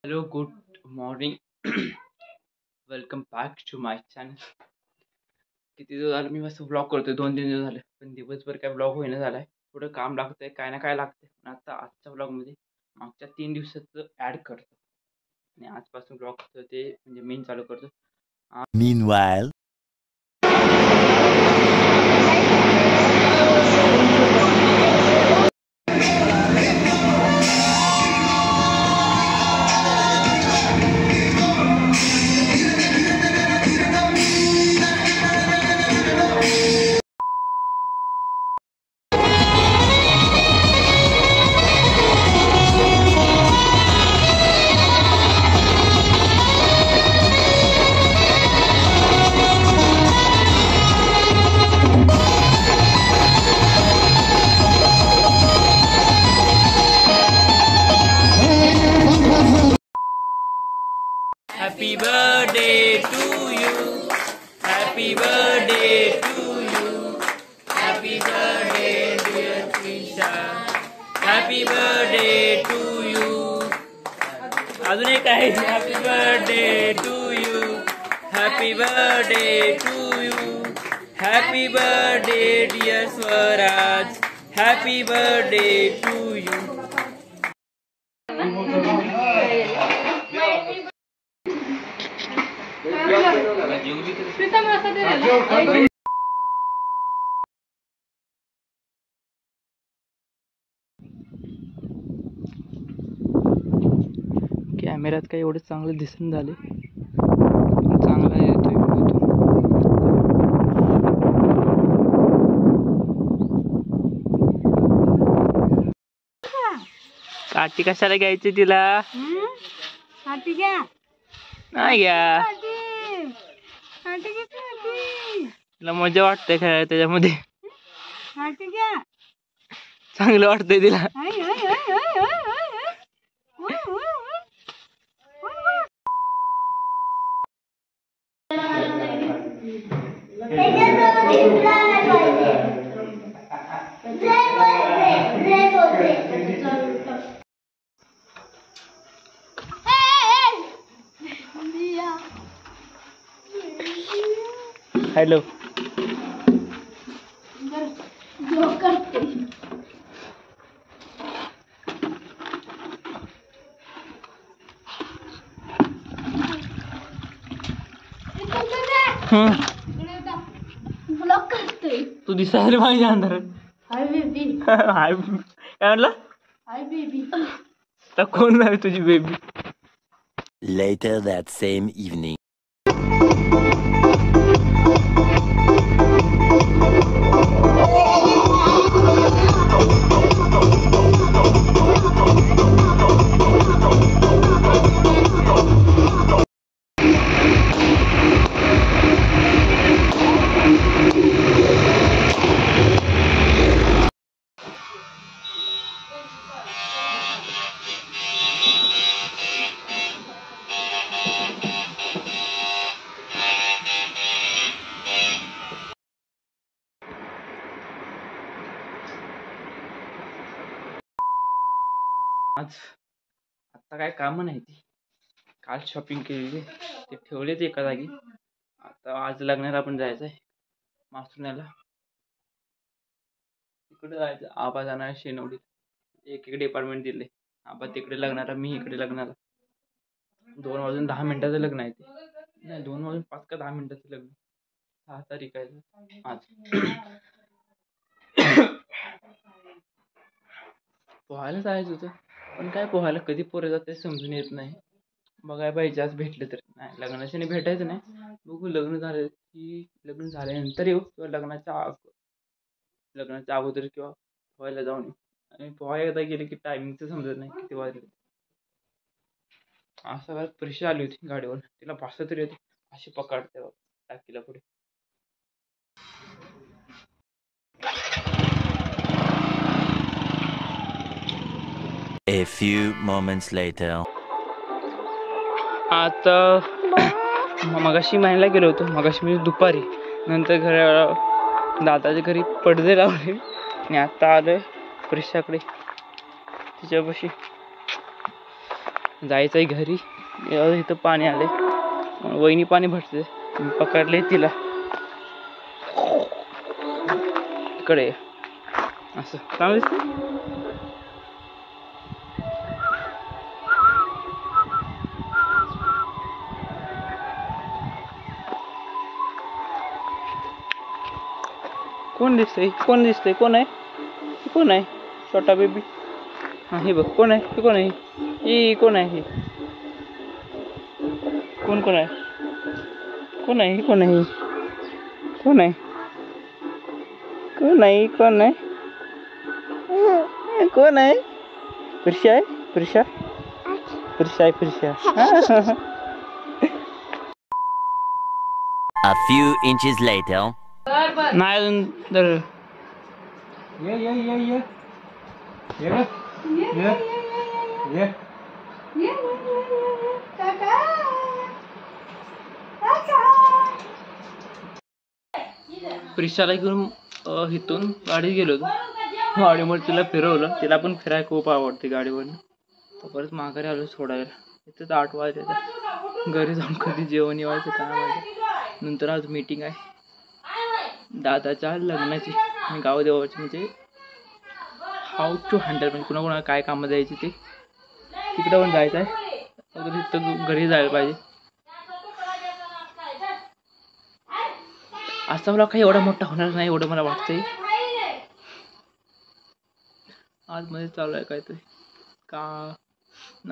Hello, good morning. Welcome back to my channel. किती दिवस झालं मी मस्त व्लॉग करतोय, 2-3 दिवस झाले, पण दिवसभर काय व्लॉग होईना झालाय. थोडं काम लागतंय, काय ना काय लागतंय. पण आता आजच्या व्लॉगमध्ये मागच्या 3 दिवसाचं ॲड करतो आणि आजपासून व्लॉगचं ते म्हणजे मेन चालू करतो. Meanwhile, Happy birthday to you. Happy birthday to you. Happy birthday dear Trisha. Happy birthday to you. अजून एक आहे. Happy birthday to you. Happy birthday to you. Happy birthday dear Swaraj. Happy birthday to you. कॅमेऱ्यात काही एवढं चांगलं दिसून झाले, पण चांगला येतोय फोटो. काठी कशाला घ्यायची तिला? नाही घ्या, तिला मजा वाटते खेळायला त्याच्यामध्ये. चांगलं वाटतंय तिला. हॅलो. तू दिसायला पाहिजे अंधारात. Hi baby. हाय काय म्हणला? Hi baby. तर कोण आहे तुझी baby? later that same evening. आज आता काय काम नाही ती. काल शॉपिंग केलेली, ते ठेवलेच एका जागी. आता आज लग्नाला पण जायचंय मासुण्याला. तिकडे जायचं. आबा जाणार शेनवडी. एक डिपार्टमेंट दिले. आबा तिकडे लग्नाला, मी इकडे लग्नाला. 2 वाजून 10 मिनिटाचं लग्न आहे ते. नाही, 2 वाजून 5 का 10 मिनिटाचं लग्न. 6 तारीख आहे आज. पोहायला जायचं होतं, पण काय पोहायला कधी पोरं जाते समजून येत नाही. बघायला पाहिजे आज भेटलं तर. नाही, लग्नाच्याने भेटायचं नाही. बघू, लग्न झालं की लग्न झाल्यानंतर येऊ, किंवा लग्नाच्या अगोदर किंवा पोहायला जाऊन येऊ. आणि पोहायला एकदा गेले की टायमिंगचं समजत नाही किती वाजले. असं वेळात परीक्षा आली होती गाडीवर, तिला भाषा तरी होती अशी पकडते टाकीला पुढे. A few moments later. आता मगाशी महिन्याला गेलो होतो. मगाशी मी दुपारी, नंतर दादाच्या घरी पडदे लावले आणि आता आलोय परीक्षाकडे तिच्यापाशी. जायचंय घरी. इथं पाणी आले, वहिनी पाणी भरते. मी पकडले तिला इकडे असं चांगलं दिसतं. कोण दिसतंय? कोण दिसतंय? कोण आहे? कोण आहे? छोटा बेबी. हा हे बघ कोण आहे? हे कोण आहे? ही कोण आहे? कोण कोण आहे? कोण आहे? कोण आहे? कोण आहे? कोण आहे? कोण आहे? कोण आहे? प्रिशा आहे? प्रिशा? प्रिशा आहे Prisha. A few inches later. नाही अजून तर प्रिशाला घेऊन इथून गाडीत गेलो होतो. गाडीवर तिला फिरवलं. तिला पण फिरायला खूप आवडते गाडीवरनं. तर परत माघारी आलो सोडायला. इथंच 8 वाजले. घरी जाऊन कधी जेवण येवायचं काय माहिती. नंतर आज मीटिंग आहे दादाच्या लग्नाची. मी गाव देवाची म्हणजे हाऊ टू हँडल म्हणजे कुणाकुणाला काय कामं द्यायची ते तिकडं पण जायचं आहे. तिथं घरी जायला पाहिजे. असा मला काही एवढा मोठा होणार नाही एवढं मला वाटतंय. आज मध्ये चालू आहे काहीतरी का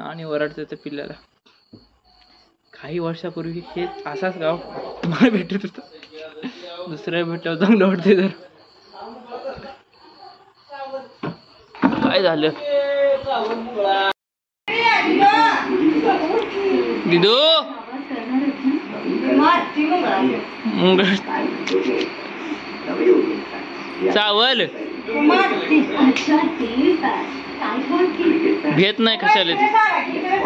आणि ओरडते त्या पिल्ल्याला. काही वर्षापूर्वी हे असाच गाव मला भेटत होतं. दुसऱ्या भेटल्यावर चांगलं वाटते. तर काय झालं दिदू? चावल भेट नाही कशाला.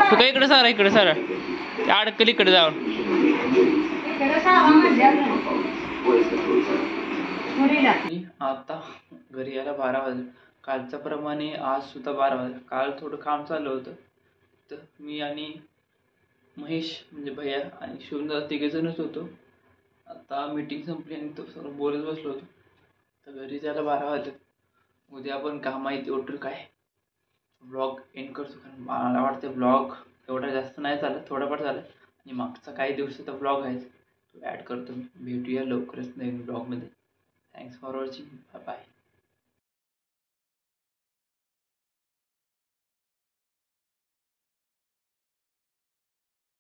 तू काय इकडे सारा इकडे सारा अडकल इकडे जाऊन. आता घरी यायला 12 वाजले. कालच्या प्रमाणे आज सुद्धा 12 वाजले. काल थोडं काम चालू होतं तर मी आणि महेश म्हणजे भैया आणि शिवदादा 3 जणच होतो. आता मीटिंग संपली आणि तो सर्व बोलत बसलो होतो. तर घरी जायला 12 वाजले. उद्या पण काम आहे तेवढं काय ब्लॉग एंड करतो. कारण मला वाटतं ब्लॉग एवढा जास्त नाही झालं, थोडाफार झालं. आणि मागचा काही दिवसाचा ब्लॉग आहे तो ॲड करतो मी. भेटूया लवकरच नवीन ब्लॉगमध्ये. Thanks for watching. Bye bye.